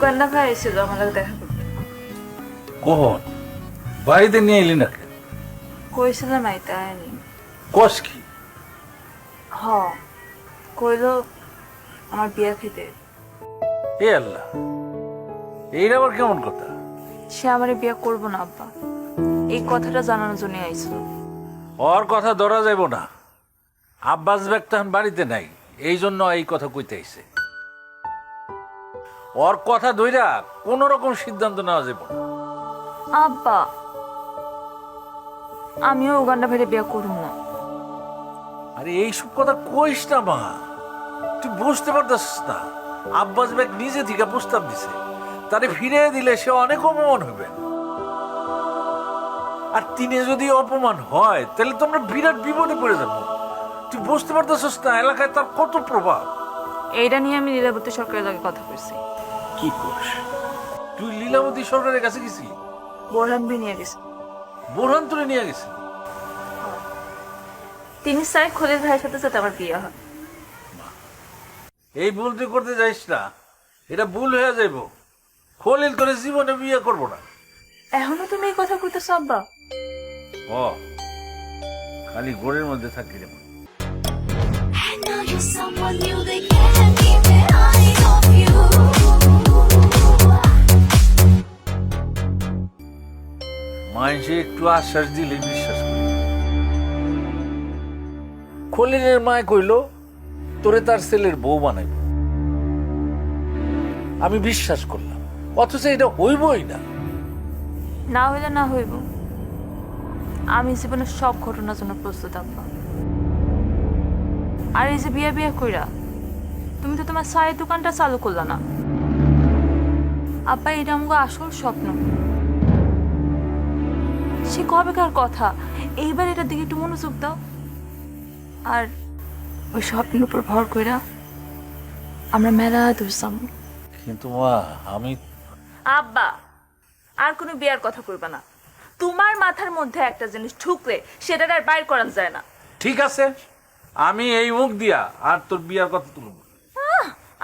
Uganda ভাই এসেছিল আমার লাগে দেখা করতে। কখন বাড়িতে নিয়ে এলি নাকি? কইছিলাম আইতে আয়নি। কস কি? হ কইলো আমার বিয়া খেতে। এ আল্লাহ, এইটা আবার কেমন কথা? সে আমারে বিয়া করবো না আব্বা, এই কথাটা জানানোর জন্য আইছিল। ওর কথা ধরা যাইব না। আব্বাস বেগ তখন বাড়িতে নাই, এই জন্য এই কথা কইতে আইছে। ওর কথা ধইরা কোন রকম সিদ্ধান্ত নেওয়া যাবে না। আব্বা আমিও উগান্ডা ভাইরে বিয়া করব না। আরে এইসব কথা কইস না মা, তুই বুঝতে পারতাছিস না। আব্বাস বেগ নিজে থেকে প্রস্তাব দিছে, তারে ফিরে দিলে সে অনেক অপমান হবে। আর তিনি যদি অপমান হয় তাহলে তো আমরা বিরাট বিপদে পড়ে যাবো। তুই বুঝতে পারতেছিস না এলাকায় তার কত প্রভাব। এইটা নিয়ে আমি লীলাবতী সরকারের লগে কথা কইছি। কি করিস তুই? লীলাবতী সরকারের কাছে গেছি? বোরহান ভাই নিয়ে গেছে। বোরহান তুলে নিয়ে গেছে? তিনি চাই খলিল ভাইয়ের সাথে যাতে আমার বিয়ে হয়। এই ভুল তুই করতে যাইস না, এটা ভুল হয়ে যাইব। খলিল তোর জীবনে বিয়ে করবো না। এখনো তুমি এই কথা কইতেছো আব্বা? ও খালি গোড়ের মধ্যে থাকি রে। And now you're someone new, they can't keep their eye off you. মানুষে একটু আশ্বাস দিলে বিশ্বাস করি। খলিলের মায় কইল তোরে তার ছেলের বউ বানাইব। আমি বিশ্বাস করলাম, অথচ এটা হইবই না। না হইলে না হইব, আমি জীবনের সব ঘটনার জন্য প্রস্তুত আব্বা। আর এই যে বিয়া বিয়া কইরা তুমি তো তোমার চায়ের দোকানটা চালু করলা না আব্বা। এটা আমাকে আসল স্বপ্ন, সে কবেকার কথা। এইবার এটার দিকে একটু মনোযোগ দাও, আর ওই স্বপ্নের উপর ভর কইরা আমরা মেলা দূর যাবো। কিন্তু মা আমি আব্বা আর কোনো বিয়ার কথা কইবা না। তোমার মাথার মধ্যে একটা জিনিস ঢুকলে সেটা আর বাইর করা যায় না। ঠিক আছে, আমি এই মুখ দিয়া আর তোর বিয়ার কথা তুলব।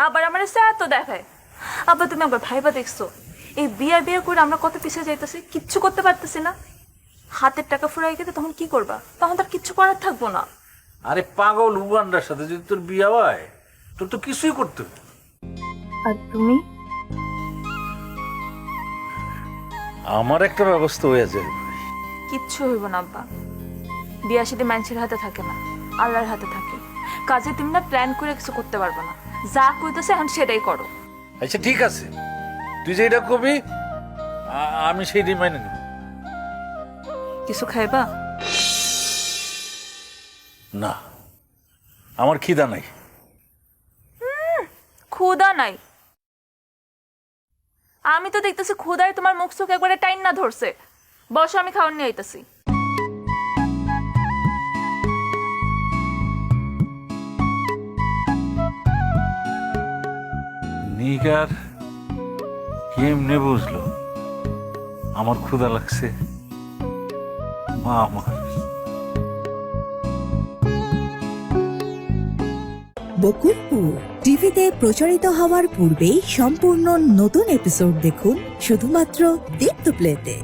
আবার আমার স্যার তো দেখায়। আব্বা তুমি একবার ভাইবা দেখছো এই বিয়া বিয়া করে আমরা কত পিছিয়ে যাইতেছি, কিচ্ছু করতে পারতেছি না। হাতের টাকা ফুরাই গেলে তখন কি করবা? তখন তার কিচ্ছু করার থাকবো না। আরে পাগল উগান্ডার সাথে যদি তোর বিয়া হয় তোর তো কিছুই করতে হবে। আর তুমি? আমার একটা ব্যবস্থা হয়ে যাবে। কিচ্ছু হইব না আব্বা। বিয়া সেটা মানুষের হাতে থাকে না, আল্লাহর হাতে থাকে। কাজে তুমি না প্ল্যান করে কিছু করতে পারবে না। যা কইতেছে এখন সেটাই করো। আচ্ছা ঠিক আছে, তুই যেটা কবি আমি সেইটাই মাইনে নেব। কিছু খাইবা? না, আমার খিদা নাই। ক্ষুধা নাই? আমি তো দেখতেছি ক্ষুধায় তোমার মুখ চোখ একবারে টাইন না ধরছে। বসো, আমি খাওয়ার নিয়ে আইতাছি। নিগার কেমনে বুঝলো আমার ক্ষুধা লাগছে? মা আমার বকুলপুর টিভিতে প্রচারিত হওয়ার পূর্বেই সম্পূর্ণ নতুন এপিসোড দেখুন শুধুমাত্র দীপ্ত প্লেতে।